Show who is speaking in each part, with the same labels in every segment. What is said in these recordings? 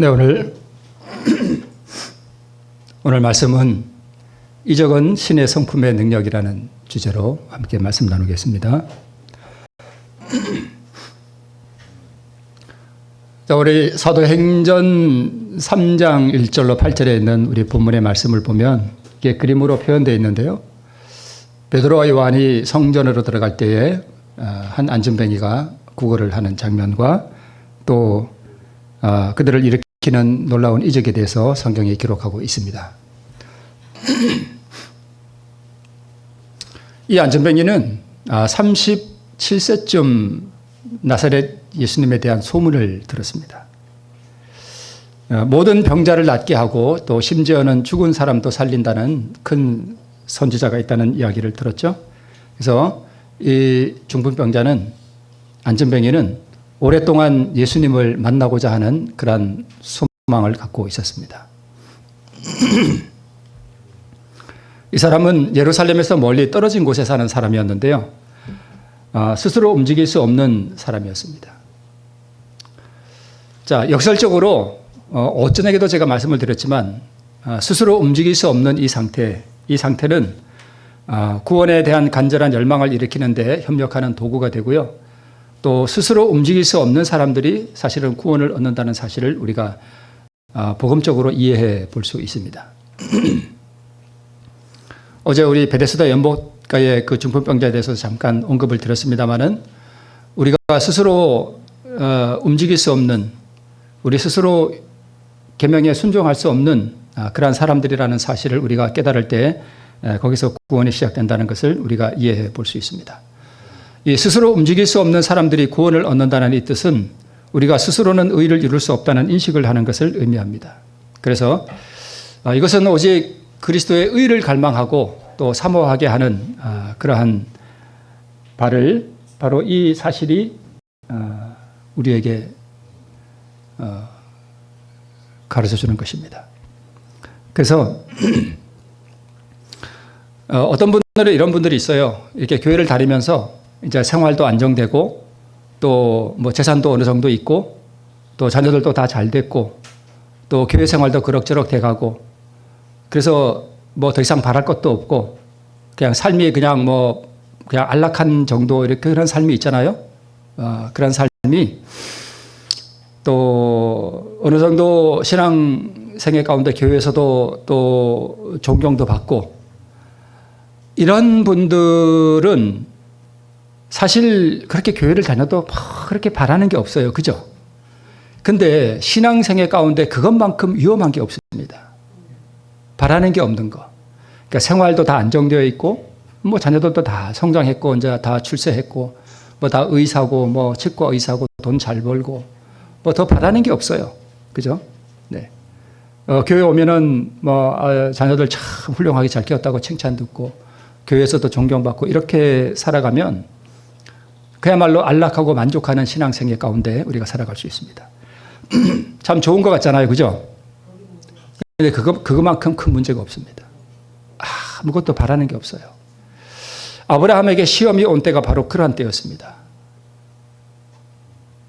Speaker 1: 네, 오늘 말씀은 이적은 신의 성품의 능력이라는 주제로 함께 말씀 나누겠습니다. 자, 우리 사도행전 3장 1절로 8절에 있는 우리 본문의 말씀을 보면 이게 그림으로 표현되어 있는데요. 베드로와 요한이 성전으로 들어갈 때에 한 안전뱅이가 구걸을 하는 장면과 또 그들을 일으키는 놀라운 이적에 대해서 성경이 기록하고 있습니다. 이 안전뱅이는 37세쯤 나사렛 예수님에 대한 소문을 들었습니다. 모든 병자를 낫게 하고 또 심지어는 죽은 사람도 살린다는 큰 선지자가 있다는 이야기를 들었죠. 그래서 이 중풍병자는, 안전뱅이는 오랫동안 예수님을 만나고자 하는 그러한 소망을 갖고 있었습니다. 이 사람은 예루살렘에서 멀리 떨어진 곳에 사는 사람이었는데요. 스스로 움직일 수 없는 사람이었습니다. 자, 역설적으로 어쩌내게도 제가 말씀을 드렸지만 스스로 움직일 수 없는 이 상태는 구원에 대한 간절한 열망을 일으키는데 협력하는 도구가 되고요. 또 스스로 움직일 수 없는 사람들이 사실은 구원을 얻는다는 사실을 우리가 복음적으로 이해해 볼 수 있습니다. 어제 우리 베데스다 연못가의 그 중풍병자에 대해서 잠깐 언급을 드렸습니다마는 우리가 스스로 움직일 수 없는, 우리 스스로 계명에 순종할 수 없는 그러한 사람들이라는 사실을 우리가 깨달을 때 거기서 구원이 시작된다는 것을 우리가 이해해 볼 수 있습니다. 이 스스로 움직일 수 없는 사람들이 구원을 얻는다는 이 뜻은 우리가 스스로는 의를 이룰 수 없다는 인식을 하는 것을 의미합니다. 그래서 이것은 오직 그리스도의 의를 갈망하고 또 사모하게 하는 그러한 바로 이 사실이 우리에게 가르쳐주는 것입니다. 그래서 어떤 분들은 이런 분들이 있어요. 이렇게 교회를 다니면서 이제 생활도 안정되고 또 뭐 재산도 어느 정도 있고 또 자녀들도 다 잘 됐고 또 교회 생활도 그럭저럭 돼가고 그래서 뭐 더 이상 바랄 것도 없고 그냥 삶이 그냥 안락한 정도 이렇게 그런 삶이 있잖아요. 그런 삶이 또 어느 정도 신앙생활 가운데 교회에서도 또 존경도 받고 이런 분들은 사실 그렇게 교회를 다녀도 그렇게 바라는 게 없어요. 그죠? 근데 신앙생활 가운데 그것만큼 위험한 게 없습니다. 바라는 게 없는 거. 그러니까 생활도 다 안정되어 있고, 뭐 자녀들도 다 성장했고, 이제 다 출세했고, 뭐 다 의사고, 뭐 치과 의사고, 돈 잘 벌고, 뭐 더 바라는 게 없어요. 그죠? 네. 교회 오면은 자녀들 참 훌륭하게 잘 키웠다고 칭찬 듣고, 교회에서도 존경받고, 이렇게 살아가면 그야말로 안락하고 만족하는 신앙생활 가운데 우리가 살아갈 수 있습니다. 참 좋은 것 같잖아요. 그죠? 근데 그거만큼 큰 문제가 없습니다. 아무것도 바라는 게 없어요. 아브라함에게 시험이 온 때가 바로 그러한 때였습니다.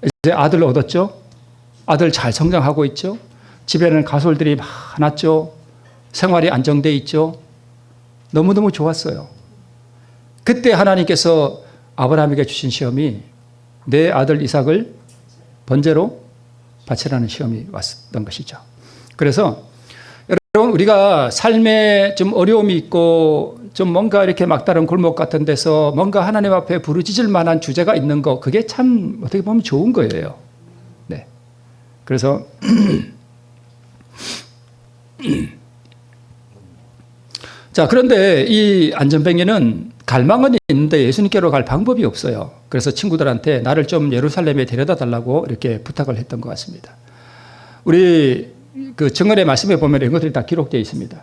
Speaker 1: 이제 아들 얻었죠? 아들 잘 성장하고 있죠? 집에는 가솔들이 많았죠? 생활이 안정돼 있죠? 너무너무 좋았어요. 그때 하나님께서 아브라함에게 주신 시험이 내 아들 이삭을 번제로 바치라는 시험이 왔던 것이죠. 그래서 여러분, 우리가 삶에 좀 어려움이 있고 좀 뭔가 이렇게 막다른 골목 같은 데서 뭔가 하나님 앞에 부르짖을 만한 주제가 있는 거, 그게 참 어떻게 보면 좋은 거예요. 네. 그래서 자, 그런데 이 안전뱅이는 갈망은 있는데 예수님께로 갈 방법이 없어요. 그래서 친구들한테 나를 좀 예루살렘에 데려다 달라고 이렇게 부탁을 했던 것 같습니다. 우리 그 증언의 말씀에 보면 이런 것들이 다 기록되어 있습니다.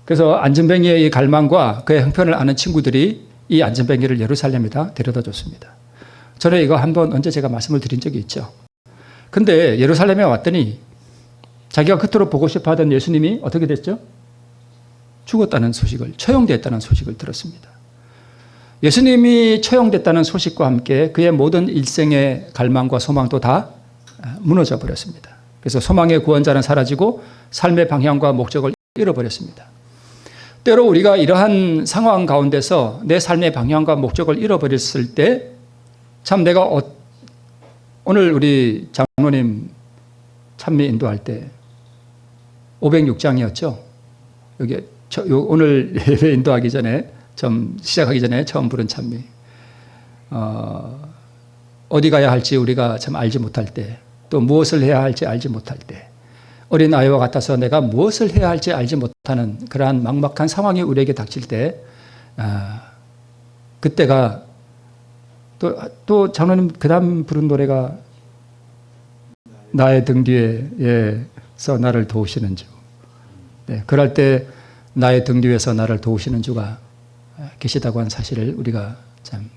Speaker 1: 그래서 안전뱅이의 이 갈망과 그의 형편을 아는 친구들이 이 안전뱅이를 예루살렘에다 데려다 줬습니다. 전에 이거 한번 언제 제가 말씀을 드린 적이 있죠. 근데 예루살렘에 왔더니 자기가 그토록 보고 싶어 하던 예수님이 어떻게 됐죠? 죽었다는 소식을, 처형됐다는 소식을 들었습니다. 예수님이 처형됐다는 소식과 함께 그의 모든 일생의 갈망과 소망도 다 무너져 버렸습니다. 그래서 소망의 구원자는 사라지고 삶의 방향과 목적을 잃어버렸습니다. 때로 우리가 이러한 상황 가운데서 내 삶의 방향과 목적을 잃어버렸을 때 참 내가 오늘 우리 장로님 찬미 인도할 때 506장이었죠. 여기 오늘 예배 인도하기 전에 시작하기 전에 처음 부른 찬미. 어디 가야 할지 우리가 참 알지 못할 때, 또 무엇을 해야 할지 알지 못할 때, 어린 아이와 같아서 내가 무엇을 해야 할지 알지 못하는 그러한 막막한 상황이 우리에게 닥칠 때, 그때가 또 장로님 그다음 부른 노래가 나의 등 뒤에서 나를 도우시는 주. 네, 그럴 때 나의 등 뒤에서 나를 도우시는 주가 계시다고 하는 사실을 우리가 참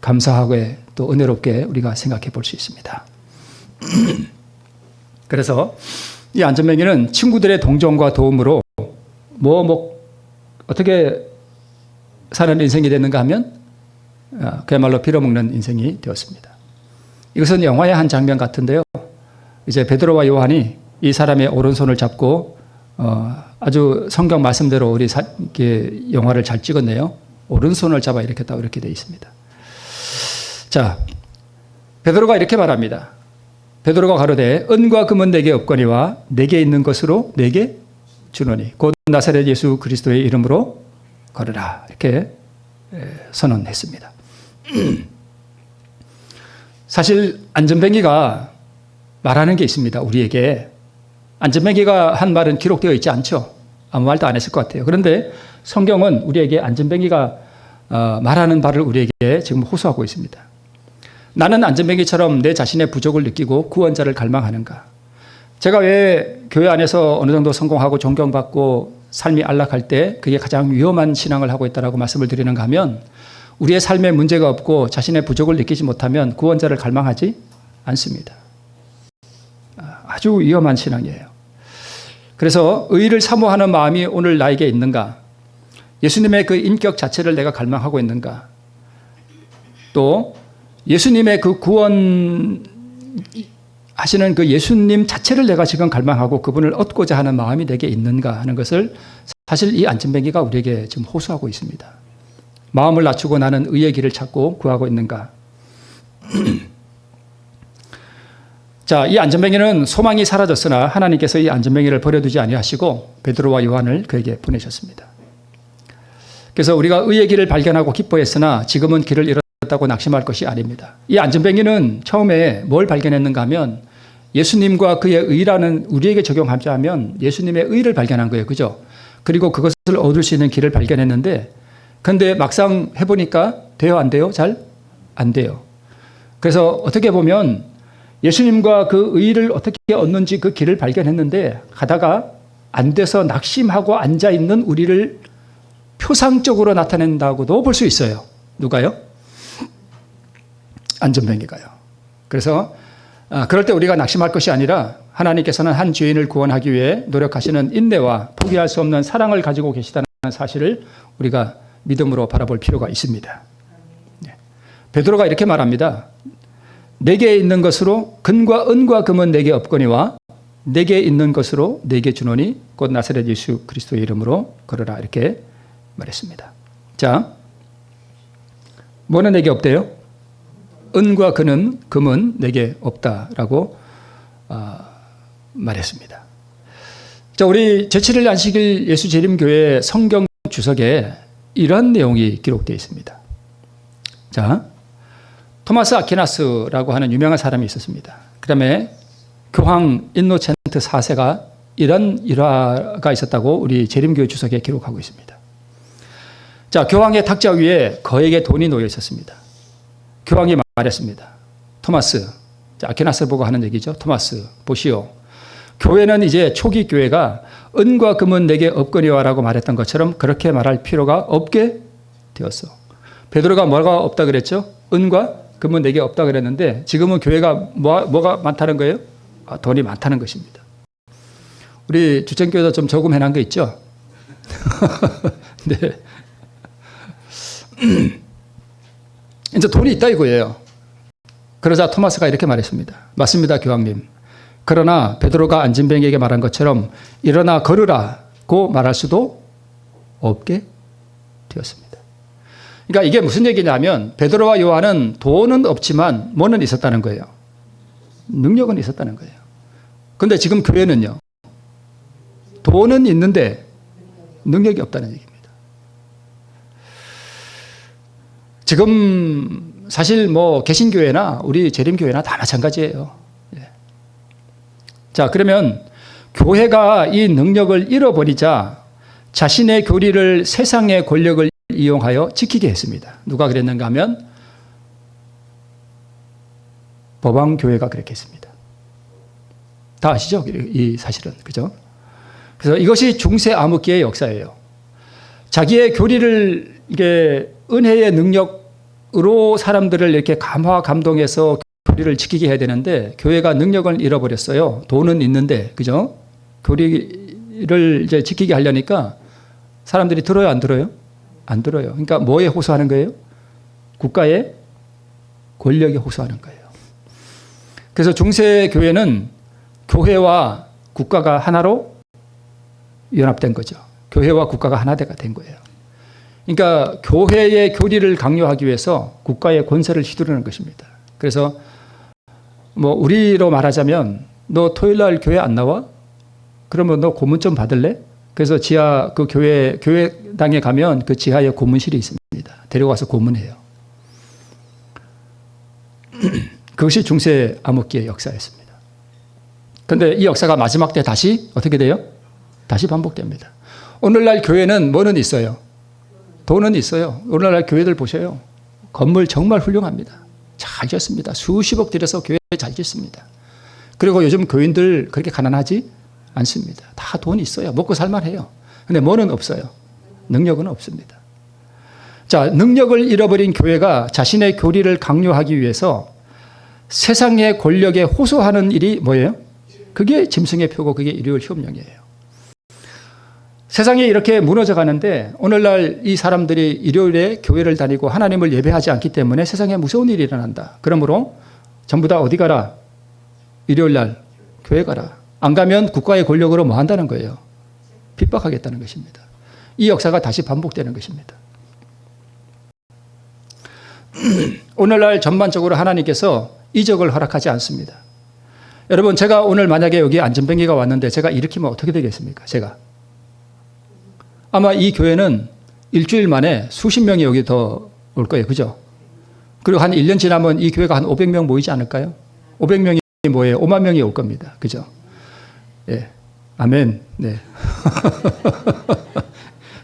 Speaker 1: 감사하게 또 은혜롭게 우리가 생각해 볼 수 있습니다. 그래서 이 안전뱅이는 친구들의 동정과 도움으로 어떻게 사는 인생이 됐는가 하면 그야말로 빌어먹는 인생이 되었습니다. 이것은 영화의 한 장면 같은데요. 이제 베드로와 요한이 이 사람의 오른손을 잡고 아주 성경 말씀대로 우리 영화를 잘 찍었네요. 오른손을 잡아 이렇게 돼 있습니다. 자, 베드로가 이렇게 말합니다. 베드로가 가로되 은과 금은 내게 없거니와 내게 있는 것으로 내게 주노니 곧 나사렛 예수 그리스도의 이름으로 걸으라 이렇게 선언했습니다. 사실 안전뱅이가 말하는 게 있습니다. 우리에게 안전뱅이가 한 말은 기록되어 있지 않죠. 아무 말도 안 했을 것 같아요. 그런데 성경은 우리에게 안전뱅이가 말하는 바를 우리에게 지금 호소하고 있습니다. 나는 안전뱅이처럼 내 자신의 부족을 느끼고 구원자를 갈망하는가? 제가 왜 교회 안에서 어느 정도 성공하고 존경받고 삶이 안락할 때 그게 가장 위험한 신앙을 하고 있다고 말씀을 드리는가 하면 우리의 삶에 문제가 없고 자신의 부족을 느끼지 못하면 구원자를 갈망하지 않습니다. 아주 위험한 신앙이에요. 그래서 의를 사모하는 마음이 오늘 나에게 있는가? 예수님의 그 인격 자체를 내가 갈망하고 있는가? 또 예수님의 그 구원 하시는 그 예수님 자체를 내가 지금 갈망하고 그분을 얻고자 하는 마음이 내게 있는가 하는 것을 사실 이 안전뱅이가 우리에게 지금 호소하고 있습니다. 마음을 낮추고 나는 의의 길을 찾고 구하고 있는가? 자, 이 안전뱅이는 소망이 사라졌으나 하나님께서 이 안전뱅이를 버려두지 아니하시고 베드로와 요한을 그에게 보내셨습니다. 그래서 우리가 의의 길을 발견하고 기뻐했으나 지금은 길을 잃었다고 낙심할 것이 아닙니다. 이 안전뱅이는 처음에 뭘 발견했는가 하면 예수님과 그의 의라는 우리에게 적용하자면 예수님의 의를 발견한 거예요. 그죠? 그리고 그것을 얻을 수 있는 길을 발견했는데 그런데 막상 해보니까 돼요? 안 돼요? 잘 안 돼요. 그래서 어떻게 보면 예수님과 그 의를 어떻게 얻는지 그 길을 발견했는데 가다가 안 돼서 낙심하고 앉아있는 우리를 표상적으로 나타낸다고도 볼 수 있어요. 누가요? 안전뱅이가요. 그래서 그럴 때 우리가 낙심할 것이 아니라 하나님께서는 한 죄인을 구원하기 위해 노력하시는 인내와 포기할 수 없는 사랑을 가지고 계시다는 사실을 우리가 믿음으로 바라볼 필요가 있습니다. 베드로가 이렇게 말합니다. 내게 있는 것으로 은과 금은 내게 없거니와 내게 있는 것으로 내게 주노니 곧 나사렛 예수 그리스도의 이름으로 걸으라 이렇게 말했습니다. 자, 뭐는 내게 없대요? 은과 금은 내게 없다라고 말했습니다. 자, 우리 제7일 안식일 예수재림교회 성경 주석에 이런 내용이 기록되어 있습니다. 자, 토마스 아퀴나스라고 하는 유명한 사람이 있었습니다. 그 다음에 교황 인노첸트 4세가 이런 일화가 있었다고 우리 재림교회 주석에 기록하고 있습니다. 자, 교황의 탁자 위에 거액의 돈이 놓여 있었습니다. 교황이 말했습니다. 토마스, 아퀴나스 보고 하는 얘기죠. 토마스, 보시오. 교회는 이제 초기 교회가 은과 금은 내게 없거니와라고 말했던 것처럼 그렇게 말할 필요가 없게 되었어. 베드로가 뭐가 없다 그랬죠? 은과 금은 내게 없다 그랬는데 지금은 교회가 뭐가 많다는 거예요? 돈이 많다는 것입니다. 우리 주천교회도 좀 저금해놓은 거 있죠? 네. 이제 돈이 있다 이거예요. 그러자 토마스가 이렇게 말했습니다. 맞습니다, 교황님. 그러나 베드로가 안진뱅이에게 말한 것처럼 일어나 걸으라고 말할 수도 없게 되었습니다. 그러니까 이게 무슨 얘기냐면 베드로와 요한은 돈은 없지만 뭐는 있었다는 거예요. 능력은 있었다는 거예요. 그런데 지금 교회는요. 돈은 있는데 능력이 없다는 얘기입니다. 지금 사실 뭐 개신교회나 우리 재림교회나 다 마찬가지예요. 예. 자, 그러면 교회가 이 능력을 잃어버리자 자신의 교리를 세상의 권력을 이용하여 지키게 했습니다. 누가 그랬는가 하면 법왕교회가 그렇게 했습니다. 다 아시죠? 이 사실은. 그죠? 그래서 이것이 중세 암흑기의 역사예요. 자기의 교리를 이게 은혜의 능력으로 사람들을 이렇게 감화 감동해서 교리를 지키게 해야 되는데 교회가 능력을 잃어버렸어요. 돈은 있는데, 그죠? 교리를 이제 지키게 하려니까 사람들이 들어요, 안 들어요? 안 들어요. 그러니까 뭐에 호소하는 거예요? 국가의 권력에 호소하는 거예요. 그래서 중세 교회는 교회와 국가가 하나로 연합된 거죠. 교회와 국가가 하나가 된 거예요. 그러니까 교회의 교리를 강요하기 위해서 국가의 권세를 휘두르는 것입니다. 그래서 뭐 우리로 말하자면 너 토요일 날 교회 안 나와? 그러면 너 고문 좀 받을래? 그래서 지하 그 교회당에 가면 그 지하에 고문실이 있습니다. 데려가서 고문해요. 그것이 중세 암흑기의 역사였습니다. 그런데 이 역사가 마지막 때 다시 어떻게 돼요? 다시 반복됩니다. 오늘날 교회는 뭐는 있어요? 돈은 있어요. 오늘날 교회들 보세요. 건물 정말 훌륭합니다. 잘 짓습니다. 수십억 들여서 교회 잘 짓습니다. 그리고 요즘 교인들 그렇게 가난하지 않습니다. 다 돈 있어요. 먹고 살만해요. 근데 뭐는 없어요? 능력은 없습니다. 자, 능력을 잃어버린 교회가 자신의 교리를 강요하기 위해서 세상의 권력에 호소하는 일이 뭐예요? 그게 짐승의 표고 그게 일요일 협령이에요. 세상이 이렇게 무너져 가는데 오늘날 이 사람들이 일요일에 교회를 다니고 하나님을 예배하지 않기 때문에 세상에 무서운 일이 일어난다. 그러므로 전부 다 어디 가라? 일요일 날 교회 가라. 안 가면 국가의 권력으로 뭐 한다는 거예요? 핍박하겠다는 것입니다. 이 역사가 다시 반복되는 것입니다. 오늘날 전반적으로 하나님께서 이적을 허락하지 않습니다. 여러분, 제가 오늘 만약에 여기 안전병기가 왔는데 제가 일으키면 어떻게 되겠습니까? 제가. 아마 이 교회는 일주일 만에 수십 명이 여기 더 올 거예요. 그죠? 그리고 한 1년 지나면 이 교회가 한 500명 모이지 않을까요? 500명이 뭐예요? 5만 명이 올 겁니다. 그죠? 예. 아멘. 네.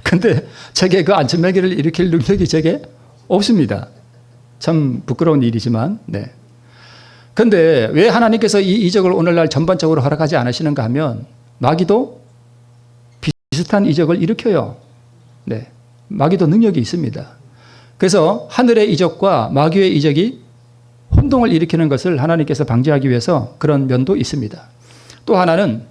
Speaker 1: 근데 제게 그 안전병기를 일으킬 능력이 제게 없습니다. 참 부끄러운 일이지만, 네. 근데 왜 하나님께서 이 이적을 오늘날 전반적으로 허락하지 않으시는가 하면 마귀도 비슷한 이적을 일으켜요. 네. 마귀도 능력이 있습니다. 그래서 하늘의 이적과 마귀의 이적이 혼동을 일으키는 것을 하나님께서 방지하기 위해서 그런 면도 있습니다. 또 하나는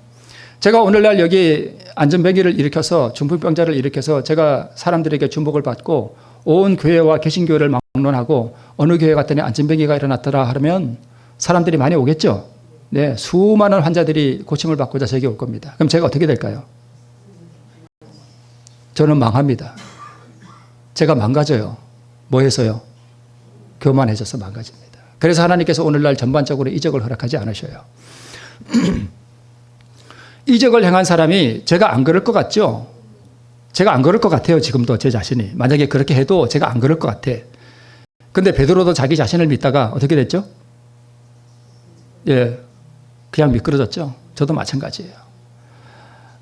Speaker 1: 제가 오늘날 여기 안전병기를 일으켜서 중풍병자를 일으켜서 제가 사람들에게 주목을 받고 온 교회와 개신교회를 막론하고 어느 교회 갔더니 안전병기가 일어났더라 하면 사람들이 많이 오겠죠. 네, 수많은 환자들이 고침을 받고자 제게 올 겁니다. 그럼 제가 어떻게 될까요? 저는 망합니다. 제가 망가져요. 뭐 해서요? 교만해져서 망가집니다. 그래서 하나님께서 오늘날 전반적으로 이적을 허락하지 않으셔요. 이적을 행한 사람이 제가 안 그럴 것 같죠? 제가 안 그럴 것 같아요. 지금도 제 자신이. 만약에 그렇게 해도 제가 안 그럴 것 같아. 근데 베드로도 자기 자신을 믿다가 어떻게 됐죠? 예, 그냥 미끄러졌죠. 저도 마찬가지예요.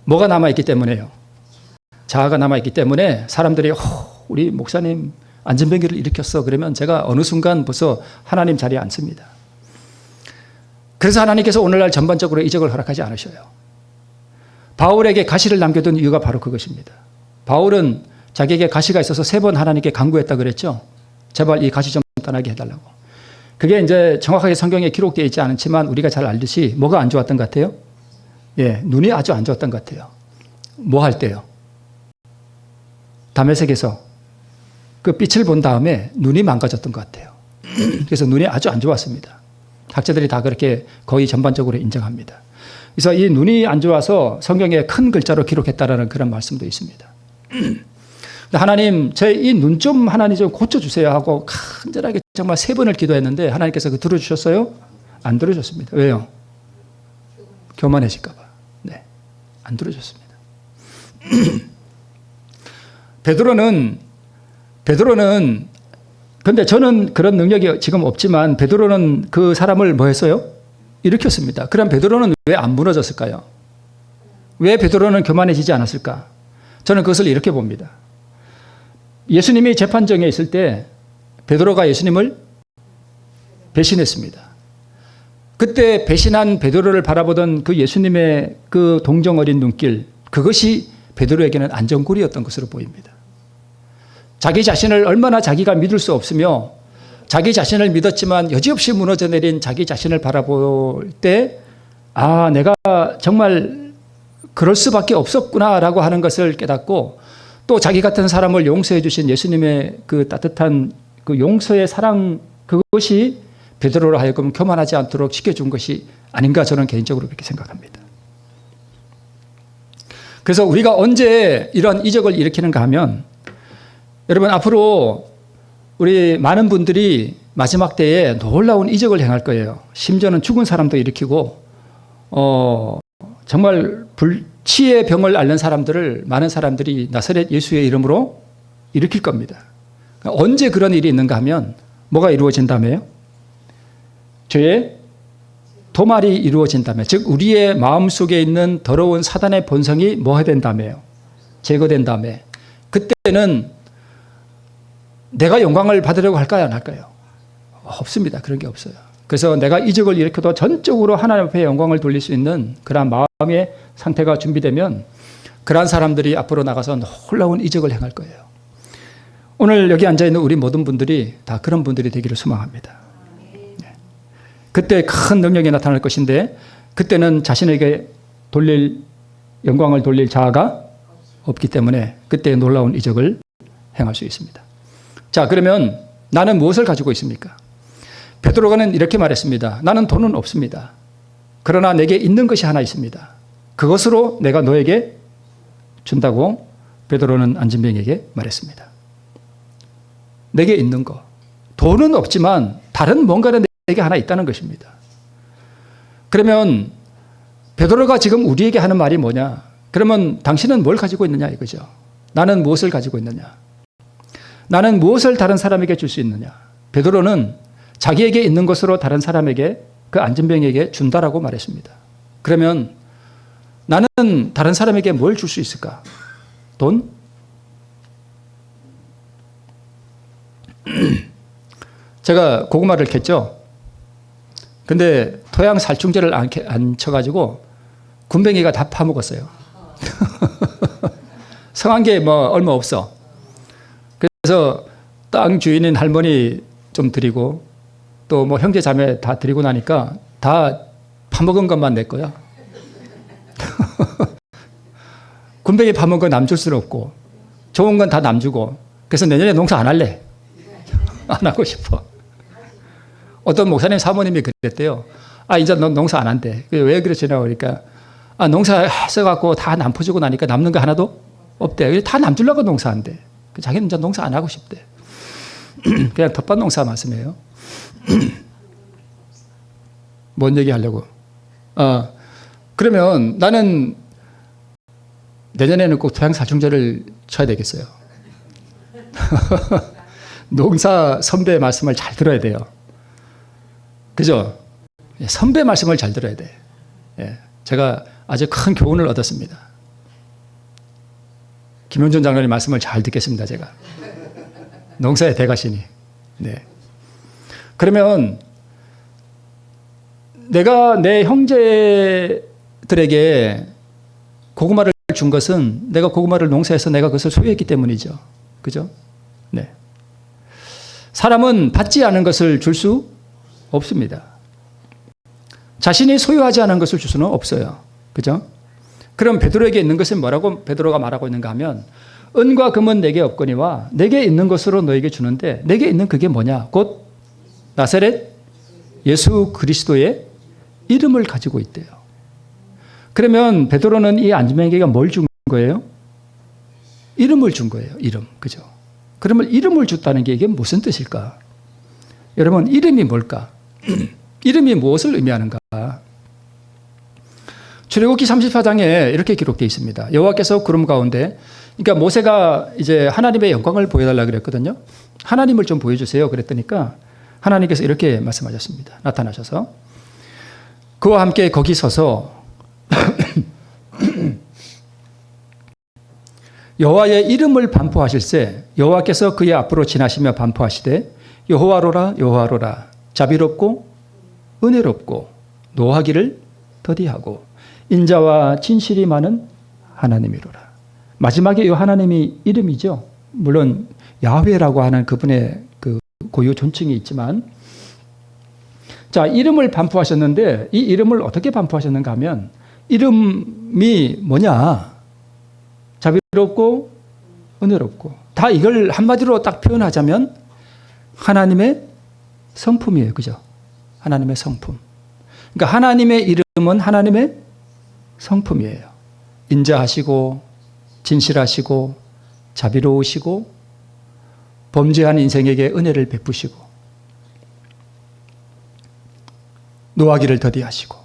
Speaker 1: 뭐가 남아있기 때문에요. 자아가 남아있기 때문에 사람들이 우리 목사님 안전병기를 일으켰어. 그러면 제가 어느 순간 벌써 하나님 자리에 앉습니다. 그래서 하나님께서 오늘날 전반적으로 이적을 허락하지 않으셔요. 바울에게 가시를 남겨둔 이유가 바로 그것입니다. 바울은 자기에게 가시가 있어서 3번 하나님께 간구했다 그랬죠. 제발 이 가시 좀 떠나게 해달라고. 그게 이제 정확하게 성경에 기록되어 있지 않지만 우리가 잘 알듯이 뭐가 안 좋았던 것 같아요? 예, 눈이 아주 안 좋았던 것 같아요. 뭐 할 때요? 다메섹에서 그 빛을 본 다음에 눈이 망가졌던 것 같아요. 그래서 눈이 아주 안 좋았습니다. 학자들이 다 그렇게 거의 전반적으로 인정합니다. 그래서 이 눈이 안 좋아서 성경에 큰 글자로 기록했다라는 그런 말씀도 있습니다. 하나님, 제 이 눈 좀 하나님 좀 고쳐주세요 하고 간절하게 정말 3번을 기도했는데 하나님께서 그 들어주셨어요? 안 들어줬습니다. 왜요? 교만해질까 봐. 네, 안 들어줬습니다. 베드로는 근데 저는 그런 능력이 지금 없지만 베드로는 그 사람을 뭐 했어요? 일으켰습니다. 그럼 베드로는 왜 안 무너졌을까요? 왜 베드로는 교만해지지 않았을까? 저는 그것을 이렇게 봅니다. 예수님이 재판정에 있을 때 베드로가 예수님을 배신했습니다. 그때 배신한 베드로를 바라보던 그 예수님의 그 동정 어린 눈길, 그것이 베드로에게는 안전골이었던 것으로 보입니다. 자기 자신을 얼마나 자기가 믿을 수 없으며 자기 자신을 믿었지만 여지없이 무너져 내린 자기 자신을 바라볼 때 아, 내가 정말 그럴 수밖에 없었구나라고 하는 것을 깨닫고 또 자기 같은 사람을 용서해 주신 예수님의 그 따뜻한 그 용서의 사랑, 그것이 베드로로 하여금 교만하지 않도록 지켜준 것이 아닌가 저는 개인적으로 그렇게 생각합니다. 그래서 우리가 언제 이런 이적을 일으키는가 하면 여러분 앞으로 우리 많은 분들이 마지막 때에 놀라운 이적을 행할 거예요. 심지어는 죽은 사람도 일으키고 정말 불치의 병을 앓는 사람들을 많은 사람들이 나사렛 예수의 이름으로 일으킬 겁니다. 언제 그런 일이 있는가 하면 뭐가 이루어진다며요? 죄의 도말이 이루어진다며, 즉 우리의 마음속에 있는 더러운 사단의 본성이 뭐 해야 된다며요? 제거된다며. 그때는 내가 영광을 받으려고 할까요? 안 할까요? 없습니다. 그런 게 없어요. 그래서 내가 이적을 일으켜도 전적으로 하나님 앞에 영광을 돌릴 수 있는 그런 마음의 상태가 준비되면 그러한 사람들이 앞으로 나가서 놀라운 이적을 행할 거예요. 오늘 여기 앉아있는 우리 모든 분들이 다 그런 분들이 되기를 소망합니다. 그때 큰 능력이 나타날 것인데 그때는 자신에게 영광을 돌릴 자아가 없기 때문에 그때 놀라운 이적을 행할 수 있습니다. 자, 그러면 나는 무엇을 가지고 있습니까? 베드로가는 이렇게 말했습니다. 나는 돈은 없습니다. 그러나 내게 있는 것이 하나 있습니다. 그것으로 내가 너에게 준다고 베드로는 안진뱅에게 말했습니다. 내게 있는 거. 돈은 없지만 다른 뭔가는 내게 하나 있다는 것입니다. 그러면 베드로가 지금 우리에게 하는 말이 뭐냐? 그러면 당신은 뭘 가지고 있느냐 이거죠. 나는 무엇을 가지고 있느냐? 나는 무엇을 다른 사람에게 줄 수 있느냐? 베드로는 자기에게 있는 것으로 다른 사람에게 그 안진뱅에게 준다라고 말했습니다. 그러면 나는 다른 사람에게 뭘 줄 수 있을까? 돈? 제가 고구마를 캤죠. 근데 토양 살충제를 안 쳐가지고 군뱅이가 다 파먹었어요. 성한 게 뭐 얼마 없어. 그래서 땅 주인인 할머니 좀 드리고 또 뭐 형제 자매 다 드리고 나니까 다 파먹은 것만 내 거야. 군뱅이 파먹은 건 남 줄 수는 없고 좋은 건 다 남 주고 그래서 내년에 농사 안 할래. 안 하고 싶어. 어떤 목사님 사모님이 그랬대요. 아, 이제 넌 농사 안 한대. 왜 그러시냐고 그러니까 아, 농사 써갖고 다 남 퍼주고 나니까 남는 거 하나도 없대. 다 남 주려고 농사한대. 자기는 이제 농사 안 하고 싶대. 그냥 텃밭 농사 말씀이에요. 뭔 얘기 하려고? 그러면 나는 내년에는 꼭 토양살충제를 쳐야 되겠어요. 농사 선배의 말씀을 잘 들어야 돼요. 그죠? 선배 말씀을 잘 들어야 돼. 예, 제가 아주 큰 교훈을 얻었습니다. 김용준 장로님 말씀을 잘 듣겠습니다, 제가. 농사의 대가시니. 네. 그러면 내가 내 형제들에게 고구마를 준 것은 내가 고구마를 농사해서 내가 그것을 소유했기 때문이죠. 그죠? 네. 사람은 받지 않은 것을 줄 수 없습니다. 자신이 소유하지 않은 것을 줄 수는 없어요. 그죠? 그럼 베드로에게 있는 것은 뭐라고 베드로가 말하고 있는가 하면 은과 금은 내게 없거니와 내게 있는 것으로 너에게 주는데 내게 있는 그게 뭐냐? 곧 나사렛 예수 그리스도의 이름을 가지고 있대요. 그러면 베드로는 이 안지명에게 뭘 준 거예요? 이름을 준 거예요. 이름. 그죠? 그러면 이름을 줬다는 게 이게 무슨 뜻일까? 여러분, 이름이 뭘까? 이름이 무엇을 의미하는가? 출애굽기 34장에 이렇게 기록되어 있습니다. 여호와께서 구름 가운데, 그러니까 모세가 이제 하나님의 영광을 보여달라 그랬거든요. 하나님을 좀 보여주세요. 그랬더니까 하나님께서 이렇게 말씀하셨습니다. 나타나셔서 그와 함께 거기 서서 여호와의 이름을 반포하실세 여호와께서 그의 앞으로 지나시며 반포하시되 여호와로라 여호와로라 자비롭고 은혜롭고 노하기를 더디하고 인자와 진실이 많은 하나님이로라. 마지막에 이 하나님이 이름이죠. 물론 야훼라고 하는 그분의 그 고유 존칭이 있지만, 자, 이름을 반포하셨는데 이 이름을 어떻게 반포하셨는가 하면 이름이 뭐냐? 자비롭고 은혜롭고, 다 이걸 한마디로 딱 표현하자면 하나님의 성품이에요. 그죠? 하나님의 성품. 그러니까 하나님의 이름은 하나님의 성품이에요. 인자하시고 진실하시고 자비로우시고 범죄한 인생에게 은혜를 베푸시고 노하기를 더디하시고,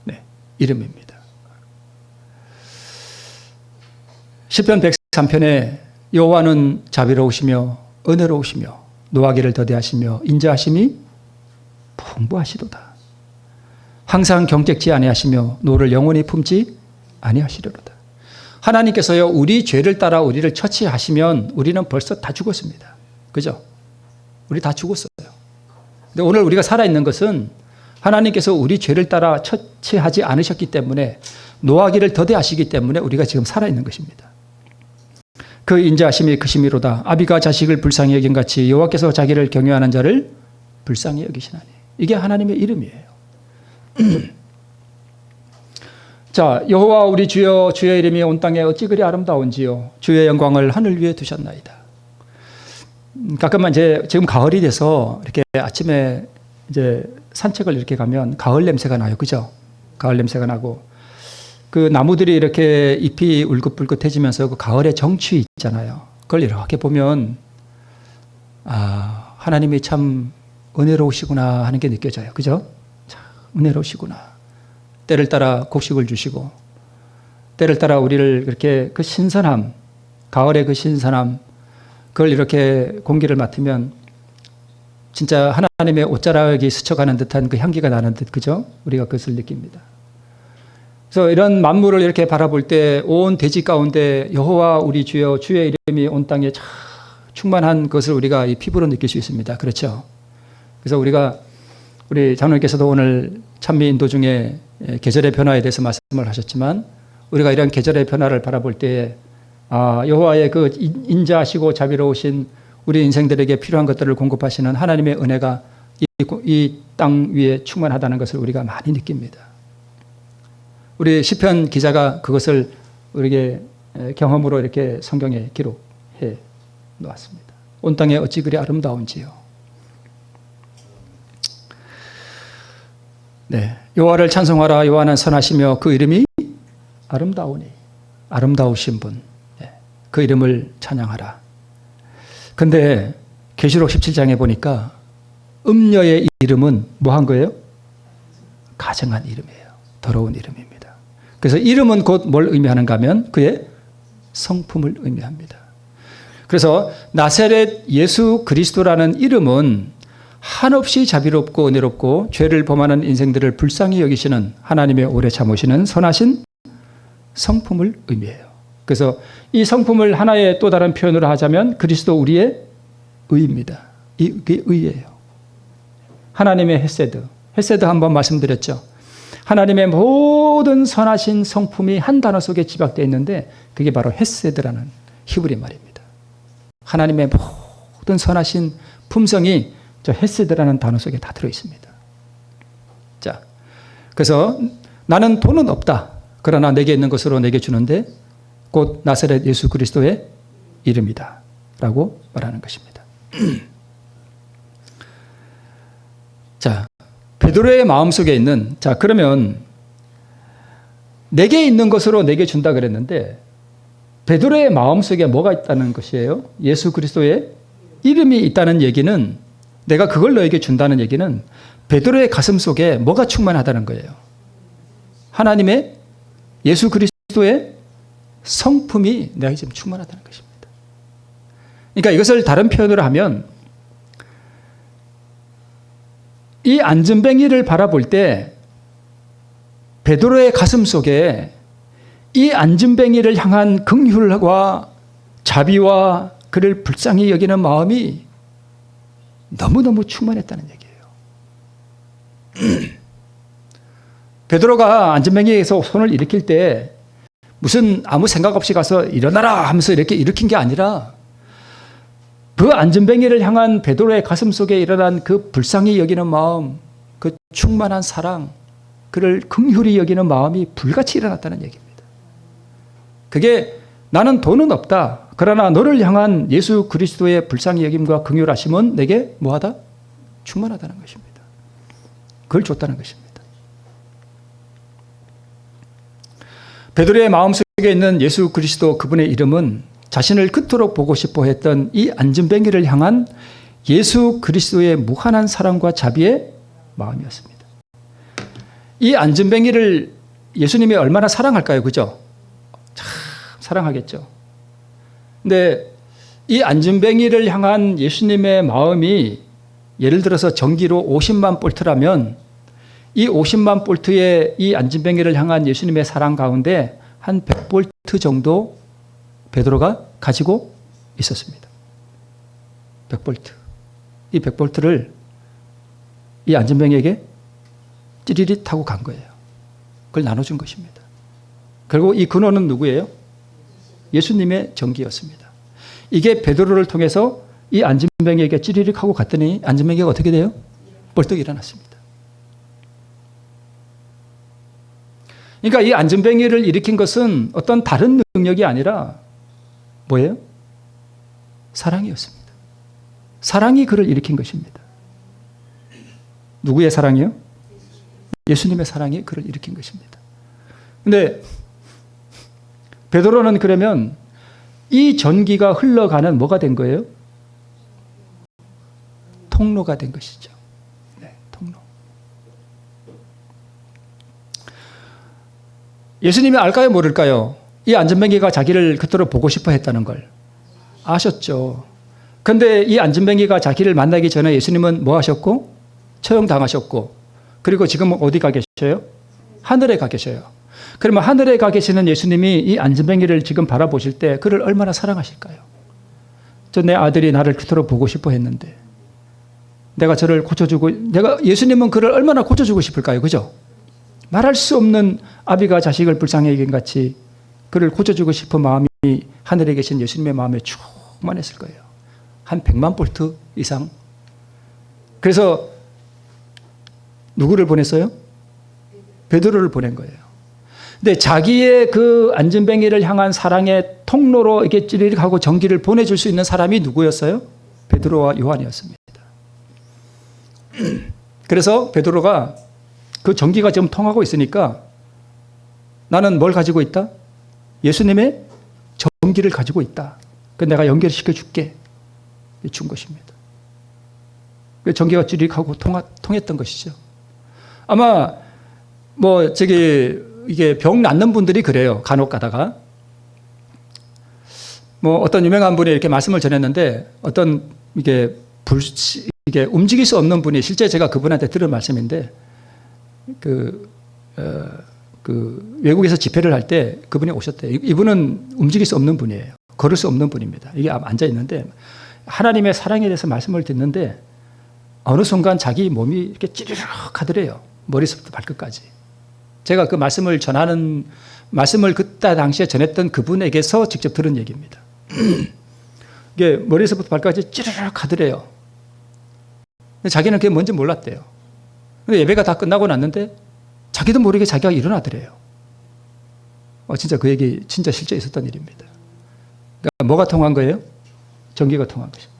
Speaker 1: 네, 이름입니다. 시편 103편에 여호와는 자비로우시며 은혜로우시며 노하기를 더디하시며 인자하심이 풍부하시도다. 항상 경택지 아니하시며 노를 영원히 품지 아니하시려도다. 하나님께서요, 우리 죄를 따라 우리를 처치하시면 우리는 벌써 다 죽었습니다. 그죠? 우리 다 죽었어요. 근데 오늘 우리가 살아있는 것은 하나님께서 우리 죄를 따라 처치하지 않으셨기 때문에, 노하기를 더디하시기 때문에 우리가 지금 살아있는 것입니다. 그 인자하심이 크심이로다. 아비가 자식을 불쌍히 여긴 같이 여호와께서 자기를 경외하는 자를 불쌍히 여기시나니. 이게 하나님의 이름이에요. 자, 여호와 우리 주여, 주의 이름이 온 땅에 어찌 그리 아름다운지요. 주의 영광을 하늘 위에 두셨나이다. 가끔만 이제 지금 가을이 돼서 이렇게 아침에 이제 산책을 이렇게 가면 가을 냄새가 나요. 그죠? 가을 냄새가 나고, 그 나무들이 이렇게 잎이 울긋불긋해지면서 그 가을의 정취 있잖아요. 그걸 이렇게 보면, 아, 하나님이 참 은혜로우시구나 하는 게 느껴져요. 그죠? 참 은혜로우시구나. 때를 따라 곡식을 주시고, 때를 따라 우리를 그렇게 그 신선함, 가을의 그 신선함, 그걸 이렇게 공기를 맡으면 진짜 하나님의 옷자락이 스쳐가는 듯한 그 향기가 나는 듯, 그죠? 우리가 그것을 느낍니다. 그래서 이런 만물을 이렇게 바라볼 때 온 대지 가운데 여호와 우리 주여, 주의 이름이 온 땅에 충만한 것을 우리가 이 피부로 느낄 수 있습니다. 그렇죠? 그래서 우리 장로님께서도 오늘 찬미 인도 중에 계절의 변화에 대해서 말씀을 하셨지만, 우리가 이런 계절의 변화를 바라볼 때에 여호와의 그 인자하시고 자비로우신 우리 인생들에게 필요한 것들을 공급하시는 하나님의 은혜가 이 땅 위에 충만하다는 것을 우리가 많이 느낍니다. 우리 시편 기자가 그것을 우리에게 경험으로 이렇게 성경에 기록해 놓았습니다. 온 땅에 어찌 그리 아름다운지요. 네, 여호와를 찬송하라. 여호와는 선하시며 그 이름이 아름다우니. 아름다우신 분, 그 이름을 찬양하라. 근데 계시록 17장에 보니까 음녀의 이름은 뭐 한 거예요? 가증한 이름이에요. 더러운 이름입니다. 그래서 이름은 곧 뭘 의미하는가 하면 그의 성품을 의미합니다. 그래서 나사렛 예수 그리스도라는 이름은 한없이 자비롭고 은혜롭고 죄를 범하는 인생들을 불쌍히 여기시는 하나님의 오래 참으시는 선하신 성품을 의미해요. 그래서 이 성품을 하나의 또 다른 표현으로 하자면 그리스도 우리의 의입니다. 이게 의예요. 하나님의 헤세드 한번 말씀드렸죠. 하나님의 모든 선하신 성품이 한 단어 속에 집약되어 있는데 그게 바로 헤세드라는 히브리 말입니다. 하나님의 모든 선하신 품성이 저 헤세드라는 단어 속에 다 들어 있습니다. 자, 그래서 나는 돈은 없다. 그러나 내게 있는 것으로 내게 주는데 곧 나사렛 예수 그리스도의 이름이다 라고 말하는 것입니다. 자, 베드로의 마음속에 있는, 자, 그러면 내게 있는 것으로 내게 준다 그랬는데 베드로의 마음속에 뭐가 있다는 것이에요? 예수 그리스도의 이름이 있다는 얘기는, 내가 그걸 너에게 준다는 얘기는 베드로의 가슴 속에 뭐가 충만하다는 거예요? 하나님의, 예수 그리스도의 성품이 내가 지금 충만하다는 것입니다. 그러니까 이것을 다른 표현으로 하면, 이 안전뱅이를 바라볼 때 베드로의 가슴 속에 이 안전뱅이를 향한 긍휼과 자비와 그를 불쌍히 여기는 마음이 너무너무 충만했다는 얘기예요. 베드로가 안전뱅이에서 손을 일으킬 때 무슨 아무 생각 없이 가서 일어나라 하면서 이렇게 일으킨 게 아니라, 그 안전뱅이를 향한 베드로의 가슴 속에 일어난 그 불쌍히 여기는 마음, 그 충만한 사랑, 그를 긍휼히 여기는 마음이 불같이 일어났다는 얘기입니다. 그게 나는 돈은 없다, 그러나 너를 향한 예수 그리스도의 불쌍히 여김과 긍휼하심은 내게 뭐하다? 충만하다는 것입니다. 그걸 줬다는 것입니다. 베드로의 마음속에 있는 예수 그리스도, 그분의 이름은 자신을 그토록 보고 싶어 했던 이 안전뱅이를 향한 예수 그리스도의 무한한 사랑과 자비의 마음이었습니다. 이 안전뱅이를 예수님이 얼마나 사랑할까요? 그죠? 참 사랑하겠죠. 근데 이 안전뱅이를 향한 예수님의 마음이 예를 들어서 전기로 50만 볼트라면, 이 50만 볼트의 이 안전뱅이를 향한 예수님의 사랑 가운데 한 100볼트 정도 베드로가 가지고 있었습니다. 100볼트. 이 100볼트를 이 안전뱅이에게 찌리릿 하고 간 거예요. 그걸 나눠준 것입니다. 그리고 이 근원은 누구예요? 예수님의 전기였습니다. 이게 베드로를 통해서 이 안전뱅이에게 찌리릿 하고 갔더니 안전뱅이가 어떻게 돼요? 벌떡 일어났습니다. 그러니까 이 안전뱅이를 일으킨 것은 어떤 다른 능력이 아니라 뭐예요? 사랑이었습니다. 사랑이 그를 일으킨 것입니다. 누구의 사랑이요? 예수님의 사랑이 그를 일으킨 것입니다. 그런데 베드로는 그러면 이 전기가 흘러가는 뭐가 된 거예요? 통로가 된 것이죠. 네, 통로. 예수님이 알까요, 모를까요? 이 안전뱅이가 자기를 그토록 보고 싶어 했다는 걸 아셨죠. 그런데 이 안전뱅이가 자기를 만나기 전에 예수님은 뭐 하셨고? 처형당하셨고, 그리고 지금 어디 가 계셔요? 하늘에 가 계셔요. 그러면 하늘에 가 계시는 예수님이 이 안전뱅이를 지금 바라보실 때 그를 얼마나 사랑하실까요? 저 내 아들이 나를 그토록 보고 싶어 했는데 내가 저를 고쳐주고, 예수님은 그를 얼마나 고쳐주고 싶을까요? 그죠? 말할 수 없는 아비가 자식을 불쌍히 여긴 같이 그를 고쳐주고 싶은 마음이 하늘에 계신 예수님의 마음에 충만했을 거예요. 한 100만 볼트 이상. 그래서 누구를 보냈어요? 베드로를 보낸 거예요. 근데 자기의 그 안전뱅이를 향한 사랑의 통로로 이렇게 찌르륵하고 전기를 보내줄 수 있는 사람이 누구였어요? 베드로와 요한이었습니다. 그래서 베드로가 그 전기가 지금 통하고 있으니까 나는 뭘 가지고 있다? 예수님의 전기를 가지고 있다. 그 내가 연결시켜 줄게. 준 것입니다. 그 전기가 찌릿하고 통했던 것이죠. 아마 이게 병 낫는 분들이 그래요. 간혹 가다가 어떤 유명한 분이 이렇게 말씀을 전했는데, 어떤 이게 움직일 수 없는 분이, 실제 제가 그분한테 들은 말씀인데, 외국에서 집회를 할 때 그분이 오셨대요. 이분은 움직일 수 없는 분이에요. 걸을 수 없는 분입니다. 이게 앉아 있는데 하나님의 사랑에 대해서 말씀을 듣는데 어느 순간 자기 몸이 이렇게 찌르륵 하더래요. 머리부터 발끝까지. 제가 그 말씀을 그때 당시에 전했던 그분에게서 직접 들은 얘기입니다. 이게 머리에서부터 발끝까지 찌르륵 하더래요. 근데 자기는 그게 뭔지 몰랐대요. 근데 예배가 다 끝나고 났는데 자기도 모르게 자기가 일어나더래요. 진짜 그 얘기 진짜 실제 있었던 일입니다. 그러니까 뭐가 통한 거예요? 전기가 통한 것입니다.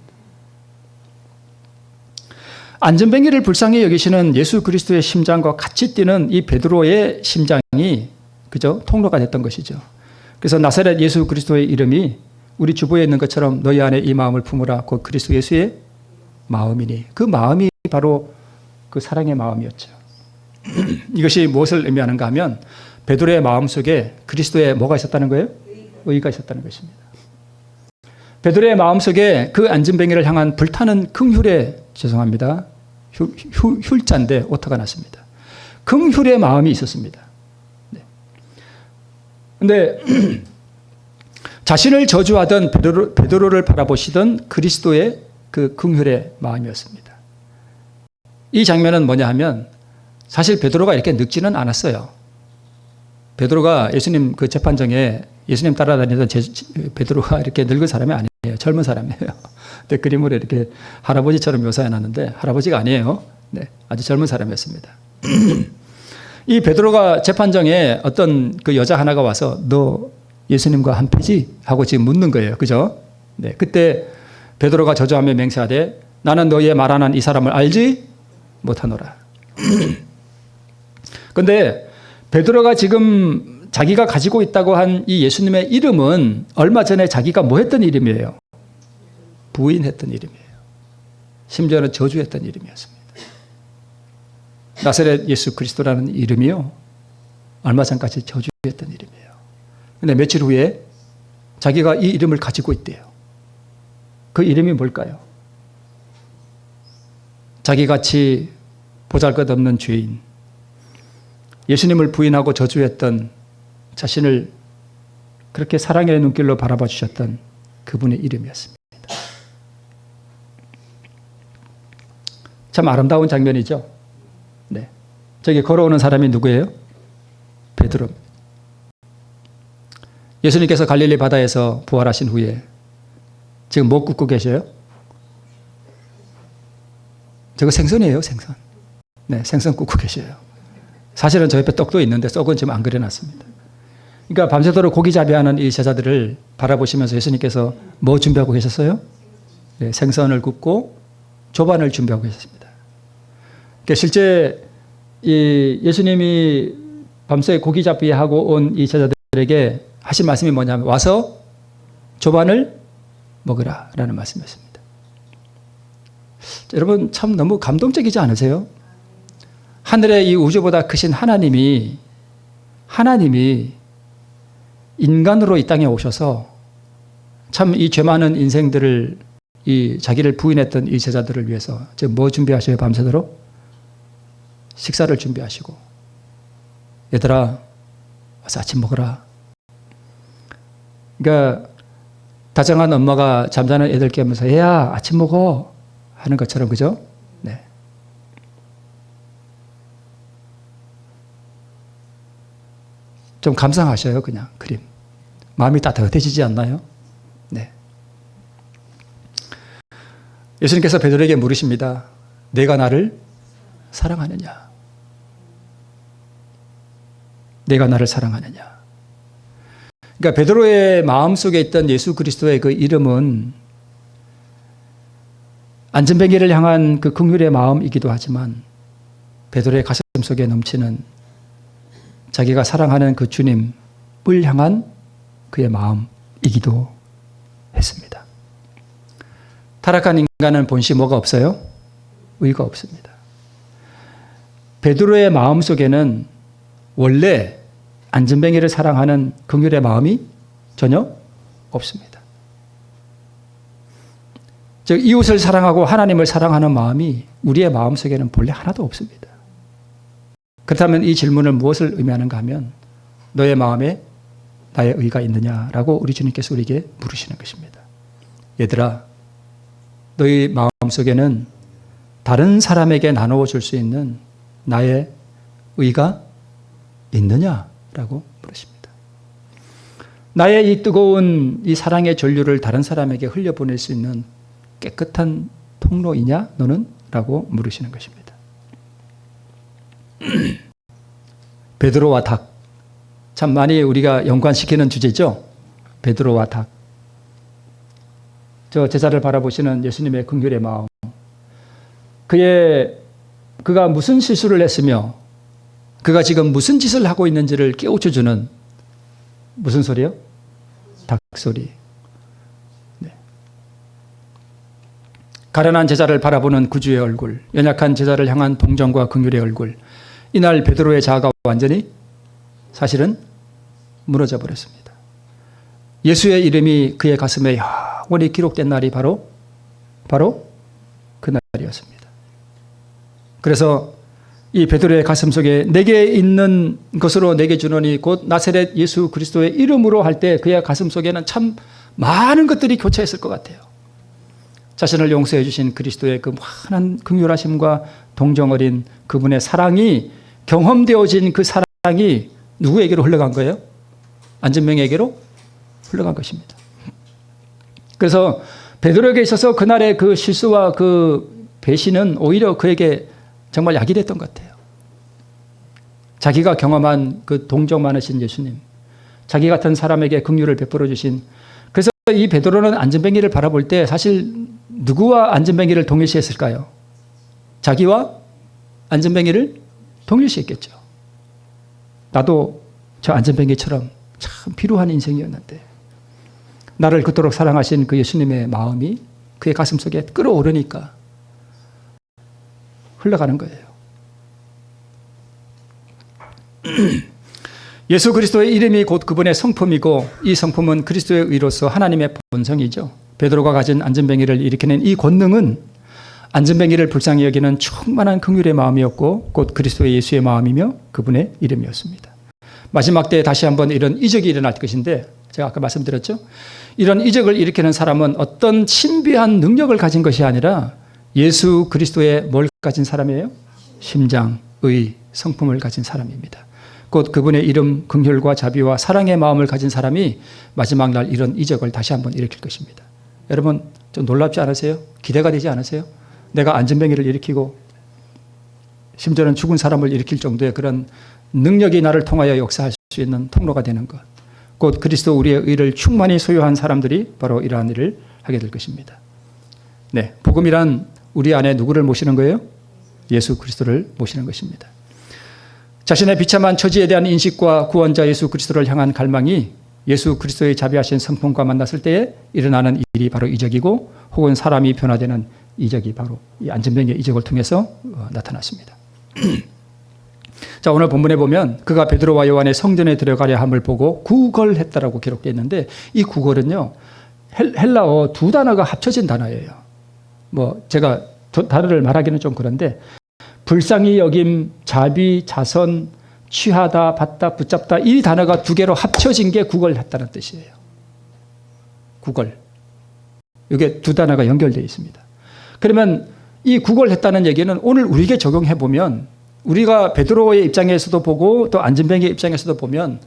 Speaker 1: 안전뱅이를 불쌍히 여기시는 예수 그리스도의 심장과 같이 뛰는 이 베드로의 심장이 그죠? 통로가 됐던 것이죠. 그래서 나사렛 예수 그리스도의 이름이 우리 주보에 있는 것처럼 너희 안에 이 마음을 품으라 곧 그리스도 예수의 마음이니, 그 마음이 바로 그 사랑의 마음이었죠. 이것이 무엇을 의미하는가 하면 베드로의 마음속에 그리스도의 뭐가 있었다는 거예요? 의가 있었다는 것입니다. 베드로의 마음속에 그 안전뱅이를 향한 불타는 긍휼의, 죄송합니다, 휼자인데 오타가 났습니다. 긍휼의 마음이 있었습니다. 그런데 자신을 저주하던 베드로를 바라보시던 그리스도의 그 긍휼의 마음이었습니다. 이 장면은 뭐냐 하면 사실 베드로가 이렇게 늙지는 않았어요. 베드로가 예수님 그 재판정에 예수님 따라다니던 베드로가 이렇게 늙은 사람이 아니에요. 젊은 사람이에요. 근데 그림으로 이렇게 할아버지처럼 묘사해 놨는데 할아버지가 아니에요. 네, 아주 젊은 사람이었습니다. 이 베드로가 재판정에 어떤 그 여자 하나가 와서 너 예수님과 한패지? 하고 지금 묻는 거예요. 그죠? 네, 그때 베드로가 저주하며 맹세하되 나는 너희의 말하는 이 사람을 알지 못하노라. 그런데 베드로가 지금 자기가 가지고 있다고 한 이 예수님의 이름은 얼마 전에 자기가 뭐 했던 이름이에요? 부인했던 이름이에요. 심지어는 저주했던 이름이었습니다. 나사렛 예수 그리스도라는 이름이요, 얼마 전까지 저주했던 이름이에요. 그런데 며칠 후에 자기가 이 이름을 가지고 있대요. 그 이름이 뭘까요? 자기같이 보잘것없는 죄인, 예수님을 부인하고 저주했던, 자신을 그렇게 사랑의 눈길로 바라봐 주셨던 그분의 이름이었습니다. 참 아름다운 장면이죠. 네, 저기 걸어오는 사람이 누구예요? 베드로. 예수님께서 갈릴리 바다에서 부활하신 후에 지금 뭐 굽고 계셔요? 저거 생선이에요, 생선. 네, 생선 굽고 계셔요. 사실은 저 옆에 떡도 있는데 떡은 지금 안 그려놨습니다. 그러니까 밤새도록 고기잡이하는 이 제자들을 바라보시면서 예수님께서 뭐 준비하고 계셨어요? 네, 생선을 굽고 조반을 준비하고 계셨습니다. 그러니까 실제 이 예수님이 밤새 고기잡이하고 온 이 제자들에게 하신 말씀이 뭐냐면 와서 조반을 먹으라 라는 말씀이었습니다. 여러분 참 너무 감동적이지 않으세요? 하늘의 이 우주보다 크신 하나님이 인간으로 이 땅에 오셔서 참 이 죄 많은 인생들을, 이 자기를 부인했던 이 제자들을 위해서 지금 뭐 준비하셔요? 밤새도록 식사를 준비하시고, 얘들아 와서 아침 먹어라. 그러니까 다정한 엄마가 잠자는 애들 깨우면서 얘야 아침 먹어 하는 것처럼, 그죠? 네. 좀 감상하셔요. 그냥 그림. 마음이 따뜻해지지 않나요? 네. 예수님께서 베드로에게 물으십니다. 내가 나를 사랑하느냐? 내가 나를 사랑하느냐? 그러니까 베드로의 마음속에 있던 예수 그리스도의 그 이름은 안전뱅이를 향한 그 긍휼의 마음이기도 하지만 베드로의 가슴 속에 넘치는 자기가 사랑하는 그 주님을 향한 그의 마음이기도 했습니다. 타락한 인간은 본시 뭐가 없어요? 의가 없습니다. 베드로의 마음속에는 원래 안전뱅이를 사랑하는 긍휼의 마음이 전혀 없습니다. 즉 이웃을 사랑하고 하나님을 사랑하는 마음이 우리의 마음속에는 본래 하나도 없습니다. 그렇다면 이 질문을 무엇을 의미하는가 하면 너의 마음에 나의 의가 있느냐라고 우리 주님께서 우리에게 물으시는 것입니다. 얘들아, 너희 마음속에는 다른 사람에게 나누어 줄 수 있는 나의 의가 있느냐라고 물으십니다. 나의 이 뜨거운 이 사랑의 전류를 다른 사람에게 흘려보낼 수 있는 깨끗한 통로이냐 너는? 라고 물으시는 것입니다. 베드로와 닭, 참 많이 우리가 연관시키는 주제죠. 베드로와 닭. 저 제자를 바라보시는 예수님의 긍휼의 마음. 그가 무슨 실수를 했으며 그가 지금 무슨 짓을 하고 있는지를 깨우쳐주는 무슨 소리요? 닭소리. 네. 가련한 제자를 바라보는 구주의 얼굴, 연약한 제자를 향한 동정과 긍휼의 얼굴. 이날 베드로의 자아가 완전히 사실은 무너져 버렸습니다. 예수의 이름이 그의 가슴에 영원히 기록된 날이 바로 그날이었습니다. 그래서 이 베드로의 가슴 속에 내게 있는 것으로 내게 주노니 곧 나사렛 예수 그리스도의 이름으로 할 때 그의 가슴 속에는 참 많은 것들이 교차했을 것 같아요. 자신을 용서해 주신 그리스도의 그 무한한 긍휼하심과 동정 어린 그분의 사랑이 경험되어진 그 사랑이 누구에게로 흘러간 거예요? 안진뱅에게로 흘러간 것입니다. 그래서 베드로에게 있어서 그날의 그 실수와 그 배신은 오히려 그에게 정말 약이 됐던 것 같아요. 자기가 경험한 그 동정 많으신 예수님, 자기 같은 사람에게 긍휼을 베풀어 주신. 그래서 이 베드로는 안진뱅이를 바라볼 때 사실 누구와 안진뱅이를 동일시했을까요? 자기와 안진뱅이를 동일시했겠죠. 나도 저 안진뱅이처럼 참 비루한 인생이었는데 나를 그토록 사랑하신 그 예수님의 마음이 그의 가슴 속에 끓어오르니까 흘러가는 거예요. 예수 그리스도의 이름이 곧 그분의 성품이고 이 성품은 그리스도의 의로서 하나님의 본성이죠. 베드로가 가진 안진뱅이를 일으키는 이 권능은 안진뱅이를 불쌍히 여기는 충만한 긍휼의 마음이었고 곧 그리스도의 예수의 마음이며 그분의 이름이었습니다. 마지막 때에 다시 한번 이런 이적이 일어날 것인데 제가 아까 말씀드렸죠. 이런 이적을 일으키는 사람은 어떤 신비한 능력을 가진 것이 아니라 예수 그리스도의 뭘 가진 사람이에요? 심장의 성품을 가진 사람입니다. 곧 그분의 이름, 긍휼과 자비와 사랑의 마음을 가진 사람이 마지막 날 이런 이적을 다시 한번 일으킬 것입니다. 여러분 좀 놀랍지 않으세요? 기대가 되지 않으세요? 내가 안진뱅이를 일으키고 심지어는 죽은 사람을 일으킬 정도의 그런 능력이 나를 통하여 역사할 수 있는 통로가 되는 것. 곧 그리스도 우리의 의를 충만히 소유한 사람들이 바로 이러한 일을 하게 될 것입니다. 네, 복음이란 우리 안에 누구를 모시는 거예요? 예수 그리스도를 모시는 것입니다. 자신의 비참한 처지에 대한 인식과 구원자 예수 그리스도를 향한 갈망이 예수 그리스도의 자비하신 성품과 만났을 때에 일어나는 일이 바로 이적이고 혹은 사람이 변화되는 이적이 바로 이 안진뱅이의 이적을 통해서 나타났습니다. 자, 오늘 본문에 보면 그가 베드로와 요한의 성전에 들어가려 함을 보고 구걸했다라고 기록되어 있는데 이 구걸은요 헬라어 두 단어가 합쳐진 단어예요. 뭐 제가 단어를 말하기는 좀 그런데 불쌍히 여김, 자비, 자선, 취하다, 받다, 붙잡다 이 단어가 두 개로 합쳐진 게 구걸했다는 뜻이에요. 구걸. 이게 두 단어가 연결되어 있습니다. 그러면 이 구걸했다는 얘기는 오늘 우리에게 적용해 보면 우리가 베드로의 입장에서도 보고 또 안진뱅이의 입장에서도 보면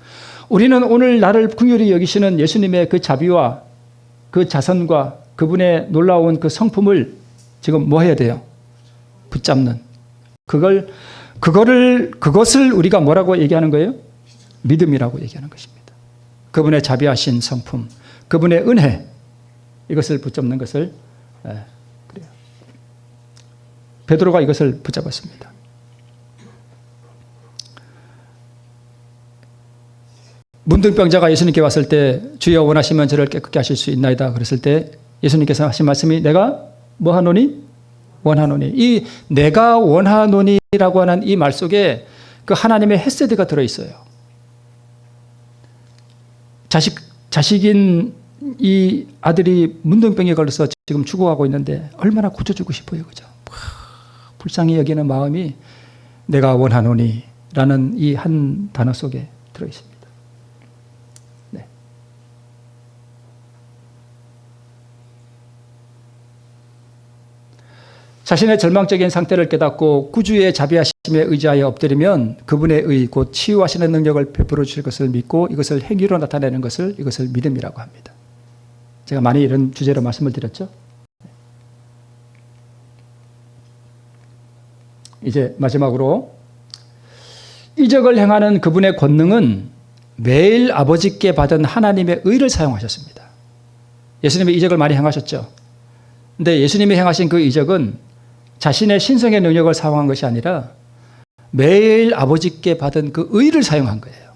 Speaker 1: 우리는 오늘 나를 긍휼히 여기시는 예수님의 그 자비와 그 자선과 그분의 놀라운 그 성품을 지금 뭐 해야 돼요? 붙잡는. 그것을 우리가 뭐라고 얘기하는 거예요? 믿음이라고 얘기하는 것입니다. 그분의 자비하신 성품, 그분의 은혜, 이것을 붙잡는 것을 그래요. 베드로가 이것을 붙잡았습니다. 문둥병자가 예수님께 왔을 때 주여 원하시면 저를 깨끗게 하실 수 있나이다 그랬을 때 예수님께서 하신 말씀이 내가 뭐 하노니? 원하노니. 이 내가 원하노니라고 하는 이 말 속에 그 하나님의 헤세드가 들어있어요. 자식인 이 아들이 문둥병에 걸려서 지금 죽어가고 있는데 얼마나 고쳐주고 싶어요. 그죠? 불쌍히 여기는 마음이 내가 원하노니 라는 이 한 단어 속에 들어있습니다. 네. 자신의 절망적인 상태를 깨닫고 구주의 자비하심에 의지하여 엎드리면 그분의 의, 곧 치유하시는 능력을 베풀어 주실 것을 믿고 이것을 행위로 나타내는 것을 이것을 믿음이라고 합니다. 제가 많이 이런 주제로 말씀을 드렸죠. 이제 마지막으로 이적을 행하는 그분의 권능은 매일 아버지께 받은 하나님의 의를 사용하셨습니다. 예수님의 이적을 많이 행하셨죠. 근데 예수님이 행하신 그 이적은 자신의 신성의 능력을 사용한 것이 아니라 매일 아버지께 받은 그 의를 사용한 거예요.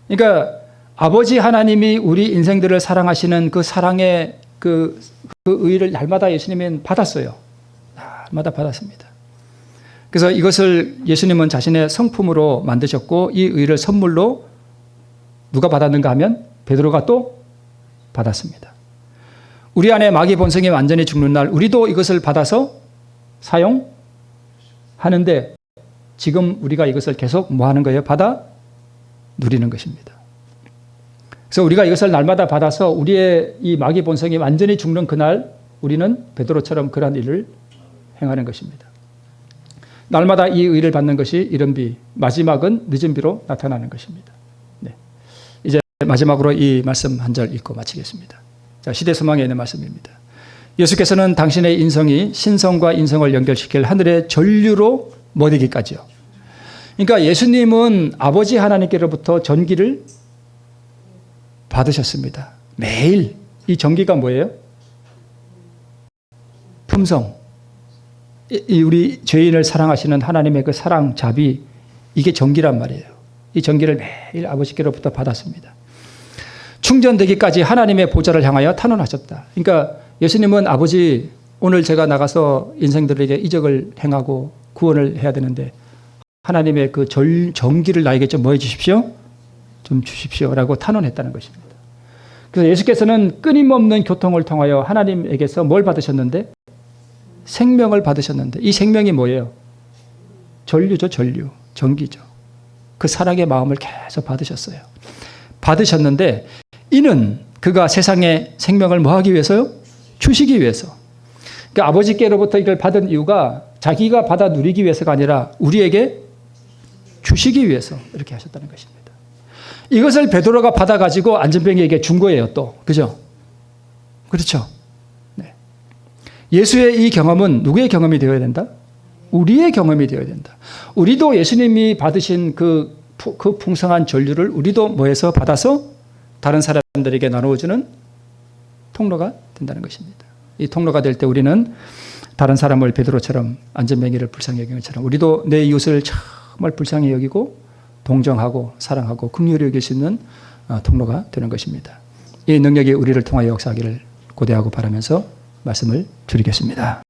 Speaker 1: 그러니까 아버지 하나님이 우리 인생들을 사랑하시는 그 사랑의 그 의를 날마다 예수님은 받았어요. 날마다 받았습니다. 그래서 이것을 예수님은 자신의 성품으로 만드셨고 이 의를 선물로 누가 받았는가 하면 베드로가 또 받았습니다. 우리 안에 마귀 본성이 완전히 죽는 날 우리도 이것을 받아서 사용하는데 지금 우리가 이것을 계속 뭐 하는 거예요? 받아 누리는 것입니다. 그래서 우리가 이것을 날마다 받아서 우리의 이 마귀 본성이 완전히 죽는 그날 우리는 베드로처럼 그러한 일을 행하는 것입니다. 날마다 이 의를 받는 것이 이른 비, 마지막은 늦은 비로 나타나는 것입니다. 네. 이제 마지막으로 이 말씀 한 절 읽고 마치겠습니다. 자, 시대소망에 있는 말씀입니다. 예수께서는 당신의 인성이 신성과 인성을 연결시킬 하늘의 전류로 머리기까지요. 그러니까 예수님은 아버지 하나님께로부터 전기를 받으셨습니다. 매일 이 전기가 뭐예요? 품성. 우리 죄인을 사랑하시는 하나님의 그 사랑, 자비, 이게 전기란 말이에요. 이 전기를 매일 아버지께로부터 받았습니다. 충전되기까지 하나님의 보좌를 향하여 탄원하셨다. 그러니까 예수님은 아버지, 오늘 제가 나가서 인생들에게 이적을 행하고 구원을 해야 되는데 하나님의 그 전기를 나에게 좀 뭐 해주십시오? 좀 주십시오라고 탄원했다는 것입니다. 그래서 예수께서는 끊임없는 교통을 통하여 하나님에게서 뭘 받으셨는데? 생명을 받으셨는데 이 생명이 뭐예요? 전류죠, 전류. 전기죠. 그 사랑의 마음을 계속 받으셨어요. 받으셨는데 이는 그가 세상에 생명을 뭐 하기 위해서요? 주시기 위해서. 그러니까 아버지께로부터 이걸 받은 이유가 자기가 받아 누리기 위해서가 아니라 우리에게 주시기 위해서 이렇게 하셨다는 것입니다. 이것을 베드로가 받아가지고 안전병이에게 준 거예요, 또. 그죠? 그렇죠? 네. 예수의 이 경험은 누구의 경험이 되어야 된다? 우리의 경험이 되어야 된다. 우리도 예수님이 받으신 그 풍성한 전류를 우리도 뭐해서 받아서 다른 사람들에게 나누어주는 통로가 된다는 것입니다. 이 통로가 될 때 우리는 다른 사람을 베드로처럼 안전병이를 불쌍히 여기는 것처럼 우리도 내 이웃을 정말 불쌍히 여기고 동정하고 사랑하고 긍휼히 여길 수 있는 통로가 되는 것입니다. 이 능력이 우리를 통하여 역사하기를 고대하고 바라면서 말씀을 드리겠습니다.